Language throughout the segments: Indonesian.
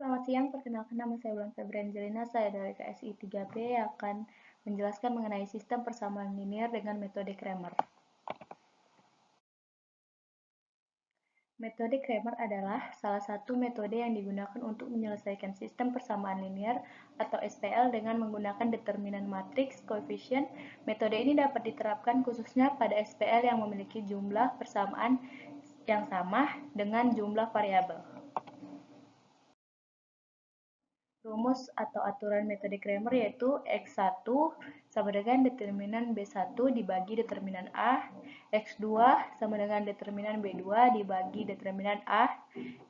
Selamat siang, perkenalkan nama saya Blanca Brangelina, saya dari KSI 3B akan menjelaskan mengenai sistem persamaan linear dengan metode Cramer. Metode Cramer adalah salah satu metode yang digunakan untuk menyelesaikan sistem persamaan linear atau SPL dengan menggunakan determinan matriks koefisien. Metode ini dapat diterapkan khususnya pada SPL yang memiliki jumlah persamaan yang sama dengan jumlah variabel. Rumus atau aturan metode Cramer yaitu X1 sama dengan determinan B1 dibagi determinan A, X2 sama dengan determinan B2 dibagi determinan A,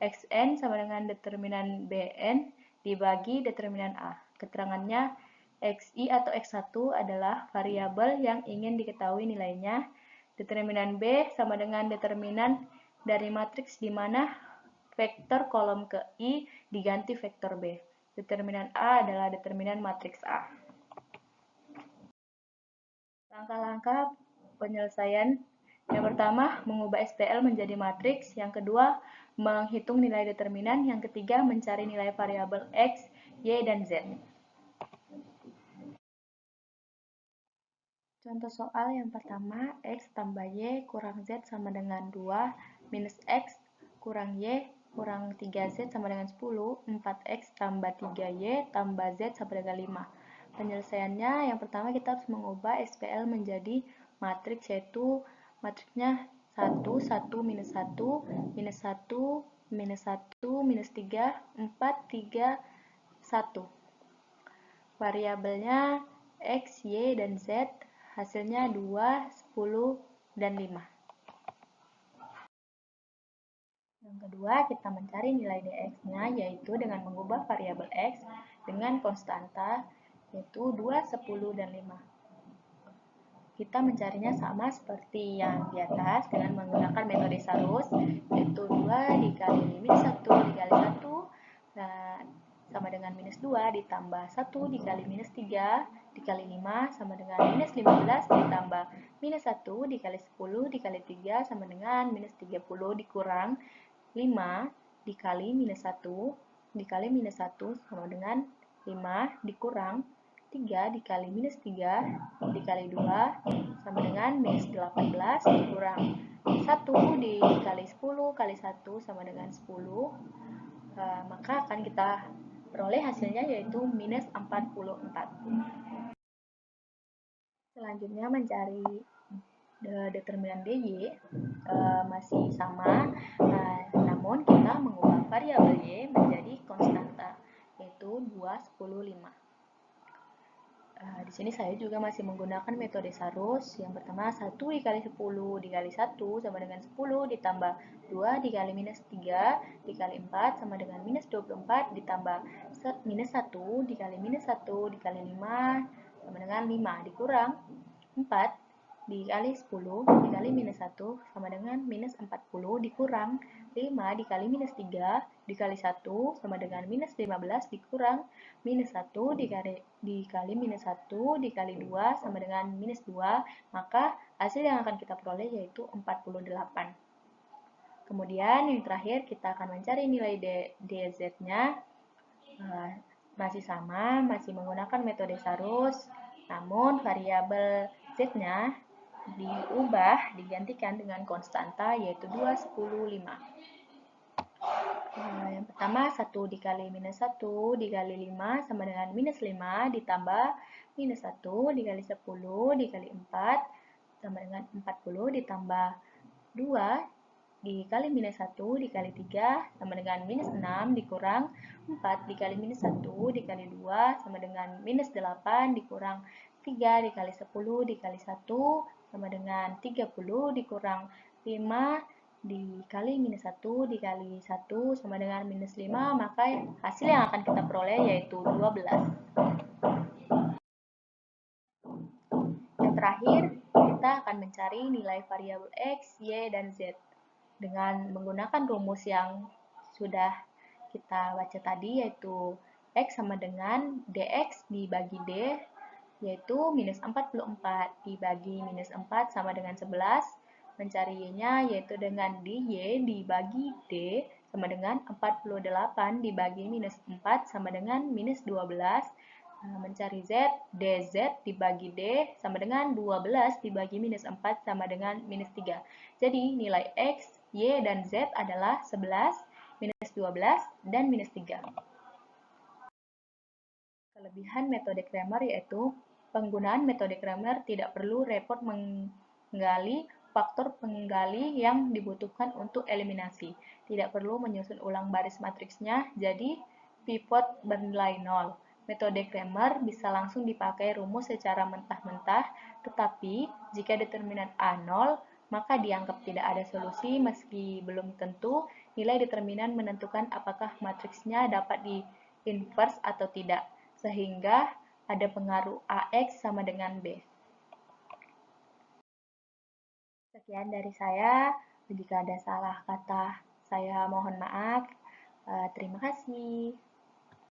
Xn sama dengan determinan Bn dibagi determinan A. Keterangannya, Xi atau X1 adalah variabel yang ingin diketahui nilainya. Determinan B sama dengan determinan dari matriks di mana vektor kolom ke I diganti vektor B. Determinan A adalah determinan matriks A. Langkah-langkah penyelesaian: yang pertama, mengubah SPL menjadi matriks. Yang kedua, menghitung nilai determinan. Yang ketiga, mencari nilai variabel X, Y, dan Z. Contoh soal yang pertama, X tambah Y kurang Z sama dengan 2, minus X kurang Y kurang 3Z sama dengan 10, 4X tambah 3Y tambah Z sama dengan 5. Penyelesaiannya, yang pertama kita harus mengubah SPL menjadi matriks, yaitu matriksnya 1, 1, minus 1, minus 1, minus 1, minus 3, 4, 3, 1. Variabelnya X, Y, dan Z, hasilnya 2, 10, dan 5. Yang kedua, kita mencari nilai dx-nya, yaitu dengan mengubah variabel x dengan konstanta, yaitu 2, 10, dan 5. Kita mencarinya sama seperti yang di atas dengan menggunakan metode Sarus, yaitu 2 dikali minus 1 dikali 1 sama dengan minus 2 ditambah 1 dikali minus 3 dikali 5 sama dengan minus 15 ditambah minus 1 dikali 10 dikali 3 sama dengan minus 30 dikurang 5 dikali minus 1 dikali minus 1 sama dengan 5 dikurang 3 dikali minus 3 dikali 2 sama dengan minus 18 dikurang 1 dikali 10 kali 1 sama dengan 10. Maka akan kita peroleh hasilnya yaitu minus 44. Selanjutnya mencari determinan dy masih sama, namun kita mengubah variabel y menjadi konstanta, yaitu 2, 10, 5. Di sini saya juga masih menggunakan metode Sarus. Yang pertama, 1 dikali 10 dikali 1 sama dengan 10 ditambah 2 dikali minus 3 dikali 4 sama dengan minus 24 ditambah minus 1 dikali minus 1 dikali 5 sama dengan 5 dikurang 4 dikali 10 dikali minus 1 sama dengan minus 40 dikurang 5 dikali minus 3 dikali 1 sama dengan minus 15 dikurang minus 1 dikali minus 1 dikali 2 sama dengan minus 2, maka hasil yang akan kita peroleh yaitu 48. Kemudian yang terakhir kita akan mencari nilai dz-nya, masih sama, masih menggunakan metode Sarus, namun variabel z-nya digantikan dengan konstanta, yaitu 2, 10, 5. Yang pertama, 1 dikali minus 1 dikali 5 sama dengan minus 5 ditambah minus 1 dikali 10 dikali 4 sama dengan 40 ditambah 2 dikali minus 1 dikali 3 sama dengan minus 6 dikurang 4 dikali minus 1 dikali 2 sama dengan minus 8 dikurang 3 dikali 10 dikali 1 sama dengan 30 dikurang 5 dikali minus 1 dikali 1 sama dengan minus 5, maka hasil yang akan kita peroleh yaitu 12. Yang terakhir, kita akan mencari nilai variabel X, Y, dan Z dengan menggunakan rumus yang sudah kita baca tadi, yaitu X sama dengan dx dibagi D, yaitu minus 44 dibagi minus 4 sama dengan 11. Mencari y-nya yaitu dengan dy dibagi D sama dengan 48 dibagi minus 4 sama dengan minus 12. Mencari Z, DZ dibagi D sama dengan 12 dibagi minus 4 sama dengan minus 3. Jadi nilai X, Y, dan Z adalah 11, minus 12, dan minus 3. Kelebihan metode Cramer yaitu penggunaan metode Cramer tidak perlu repot menggali faktor penggali yang dibutuhkan untuk eliminasi. Tidak perlu menyusun ulang baris matriksnya, jadi pivot bernilai 0. Metode Cramer bisa langsung dipakai rumus secara mentah-mentah, tetapi jika determinan A 0, maka dianggap tidak ada solusi meski belum tentu nilai determinan menentukan apakah matriksnya dapat di-inverse atau tidak, sehingga ada pengaruh AX sama dengan B. Sekian dari saya. Jika ada salah kata, saya mohon maaf. Terima kasih.